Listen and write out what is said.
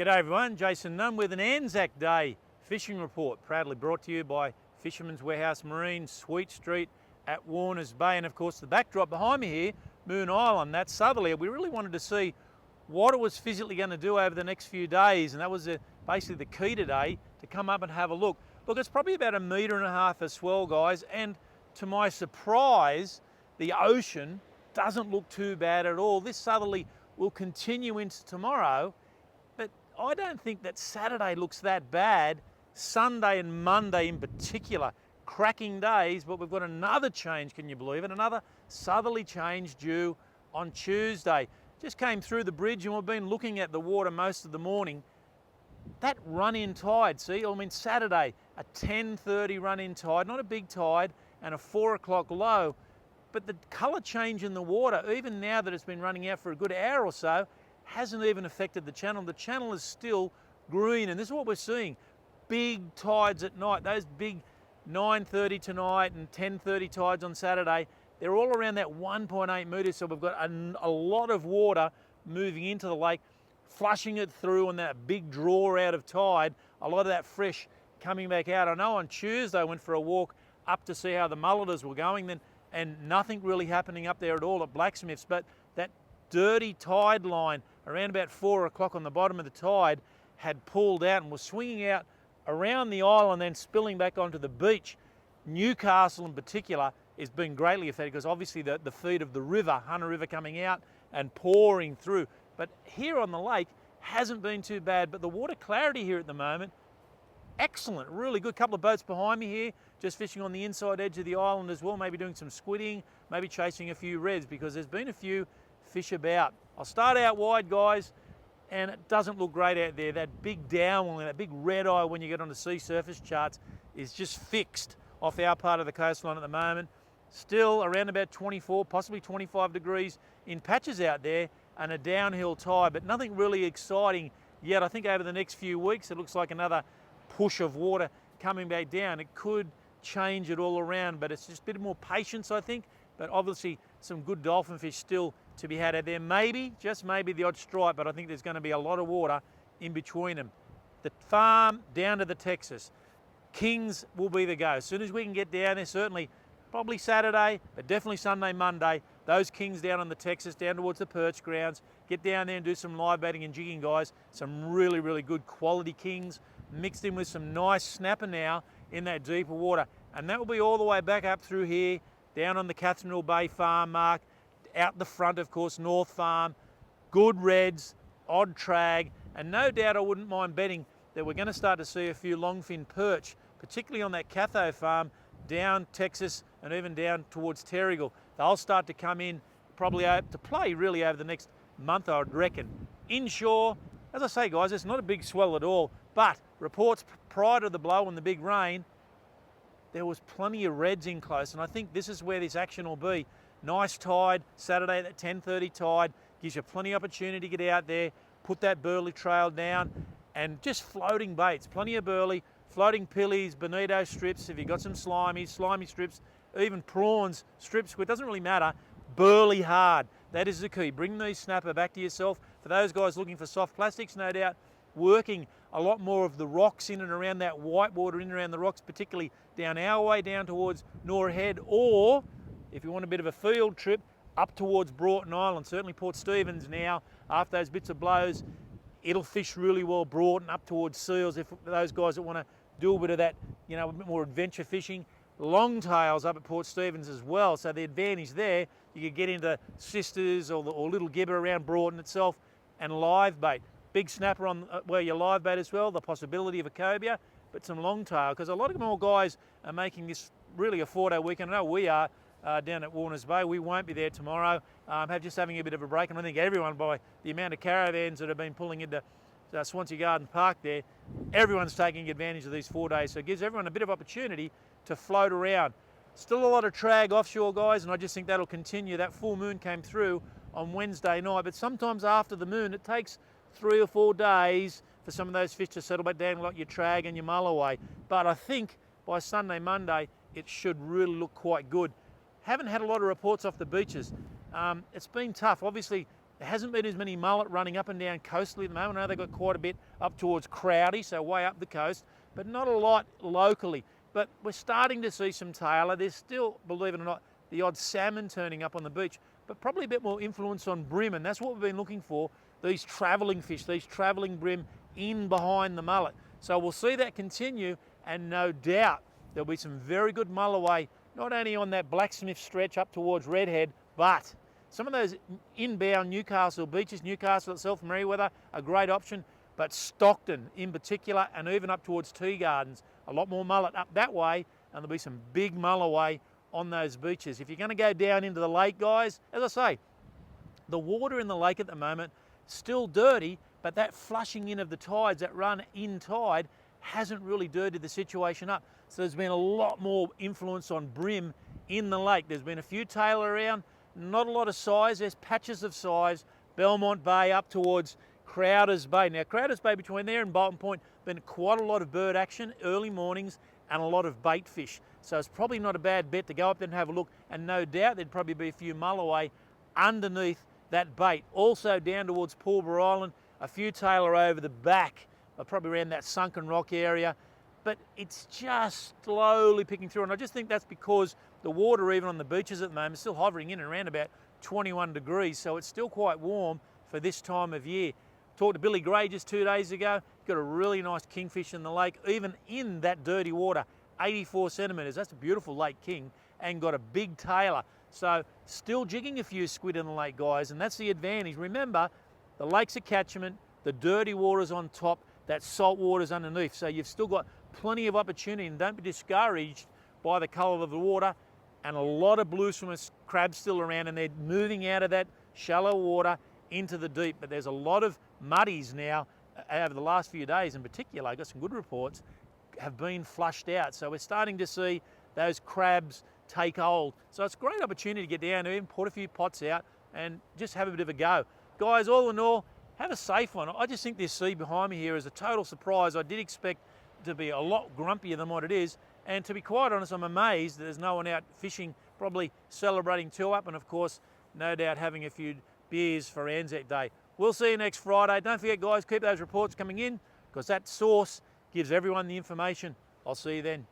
G'day everyone, Jason Nunn with an Anzac Day fishing report, proudly brought to you by Fisherman's Warehouse Marine, Sweet Street at Warners Bay. And of course the backdrop behind me here, Moon Island, that's southerly. We really wanted to see what it was physically going to do over the next few days, and that was basically the key today, to come up and have a look. Look, it's probably about 1.5 meters of swell, guys, and to my surprise, the ocean doesn't look too bad at all. This southerly will continue into tomorrow, but I don't think that Saturday looks that bad. Sunday and Monday in particular, cracking days, but we've got another change, can you believe it? Another southerly change due on Tuesday. Just came through the bridge and we've been looking at the water most of the morning. That run-in tide, see, I mean Saturday, a 10:30 run-in tide, not a big tide, and a 4 o'clock low, but the colour change in the water, even now that it's been running out for a good hour or so, hasn't even affected the channel. The channel is still green, and this is what we're seeing. Big tides at night, those big 9:30 tonight and 10:30 tides on Saturday, they're all around that 1.8 metres, so we've got a lot of water moving into the lake, flushing it through on that big draw out of tide, a lot of that fresh coming back out. I know on Tuesday I went for a walk up to see how the mulleters were going, then, and nothing really happening up there at all at Blacksmiths, but that dirty tide line around about 4 o'clock on the bottom of the tide had pulled out and was swinging out around the island, then spilling back onto the beach. Newcastle in particular is being greatly affected because obviously the feed of the river, Hunter River, coming out and pouring through. But here on the lake hasn't been too bad, but the water clarity here at the moment, excellent, really good. Couple of boats behind me here, just fishing on the inside edge of the island as well, maybe doing some squidding, maybe chasing a few reds, because there's been a few fish about. I'll start out wide, guys, and it doesn't look great out there. That big downwelling, that big red eye when you get on the sea surface charts is just fixed off our part of the coastline at the moment. Still around about 24, possibly 25 degrees in patches out there, and a downhill tide, but nothing really exciting yet. I think over the next few weeks it looks like another push of water coming back down. It could change it all around, but it's just a bit more patience, I think. But obviously some good dolphin fish still to be had out there. Maybe, just maybe, the odd stripe, but I think there's going to be a lot of water in between them. The farm down to the Texas, Kings will be the go. As soon as we can get down there, certainly probably Saturday, but definitely Sunday, Monday, those Kings down on the Texas, down towards the perch grounds, get down there and do some live baiting and jigging, guys. Some really, really good quality Kings mixed in with some nice snapper now in that deeper water. And that will be all the way back up through here, down on the Catherineville Bay Farm mark, out the front, of course, North Farm, good reds, odd trag, and no doubt I wouldn't mind betting that we're going to start to see a few longfin perch, particularly on that Catho Farm, down Texas and even down towards Terrigal. They'll start to come in probably to play really over the next month, I'd reckon. Inshore, as I say, guys, it's not a big swell at all, but reports prior to the blow and the big rain, there was plenty of reds in close, and I think this is where this action will be. Nice tide, Saturday, that 10:30 tide, gives you plenty of opportunity to get out there, put that burley trail down, and just floating baits, plenty of burley, floating pillies, bonito strips, if you've got some slimy strips, even prawns, strips, it doesn't really matter, burley hard. That is the key. Bring these snapper back to yourself. For those guys looking for soft plastics, no doubt, working a lot more of the rocks in and around that white water, in and around the rocks, particularly down our way, down towards Nora Head, or if you want a bit of a field trip, up towards Broughton Island, certainly Port Stephens now, after those bits of blows, it'll fish really well Broughton, up towards Seals, if those guys that want to do a bit of that, you know, a bit more adventure fishing. Longtails up at Port Stephens as well, so the advantage there, you could get into Sisters or Little Gibber around Broughton itself, and live bait. Big snapper on where you live bait as well, the possibility of a cobia, but some longtail, because a lot of more guys are making this really a 4-day weekend. I know we are down at Warners Bay. We won't be there tomorrow. Just having a bit of a break, and I think everyone, by the amount of caravans that have been pulling into Swansea Garden Park there, everyone's taking advantage of these 4 days, so it gives everyone a bit of opportunity to float around. Still a lot of trag offshore, guys, and I just think that'll continue. That full moon came through on Wednesday night, but sometimes after the moon it takes 3 or 4 days for some of those fish to settle back down, like your trag and your mulloway. But I think by Sunday, Monday, it should really look quite good. Haven't had a lot of reports off the beaches. It's been tough. Obviously, There hasn't been as many mullet running up and down coastally at the moment. I know they've got quite a bit up towards Crowdy, so way up the coast, but not a lot locally. But we're starting to see some tailor. There's still, believe it or not, the odd salmon turning up on the beach, but probably a bit more influence on bream, and that's what we've been looking for, these travelling fish, these travelling bream in behind the mullet. So we'll see that continue, and no doubt there'll be some very good mulloway, not only on that Blacksmith stretch up towards Redhead, but some of those inbound Newcastle beaches, Newcastle itself, Merewether, a great option, but Stockton in particular, and even up towards Tea Gardens, a lot more mullet up that way, and there'll be some big mulloway on those beaches. If you're going to go down into the lake, guys, as I say, the water in the lake at the moment, still dirty, but that flushing in of the tides, that run in tide, hasn't really dirtied the situation up. So there's been a lot more influence on bream in the lake. There's been a few tail around, not a lot of size. There's patches of size. Belmont Bay up towards Crowder's Bay. Now, Crowder's Bay between there and Bolton Point, been quite a lot of bird action, early mornings, and a lot of bait fish. So it's probably not a bad bet to go up there and have a look, and no doubt there'd probably be a few mulloway underneath that bait. Also down towards Pulborough Island, a few tailor over the back, probably around that Sunken Rock area, but it's just slowly picking through, and I just think that's because the water, even on the beaches at the moment, is still hovering in and around about 21 degrees, so it's still quite warm for this time of year. Talked to Billy Gray just 2 days ago, got a really nice kingfish in the lake, even in that dirty water, 84 centimetres, that's a beautiful lake king, and got a big tailer. So still jigging a few squid in the lake, guys, and that's the advantage. Remember, the lake's a catchment, the dirty water's on top, that salt water's underneath, so you've still got plenty of opportunity, and don't be discouraged by the colour of the water, and a lot of blue swimmer crabs still around, and they're moving out of that shallow water into the deep. But there's a lot of muddies now over the last few days in particular. I got some good reports, have been flushed out. So we're starting to see those crabs take hold. So it's a great opportunity to get down there and put a few pots out and just have a bit of a go. Guys, all in all, have a safe one. I just think this sea behind me here is a total surprise. I did expect it to be a lot grumpier than what it is. And to be quite honest, I'm amazed that there's no one out fishing, probably celebrating two up, and of course, no doubt having a few beers for Anzac Day. We'll see you next Friday. Don't forget, guys, keep those reports coming in, because that source gives everyone the information. I'll see you then.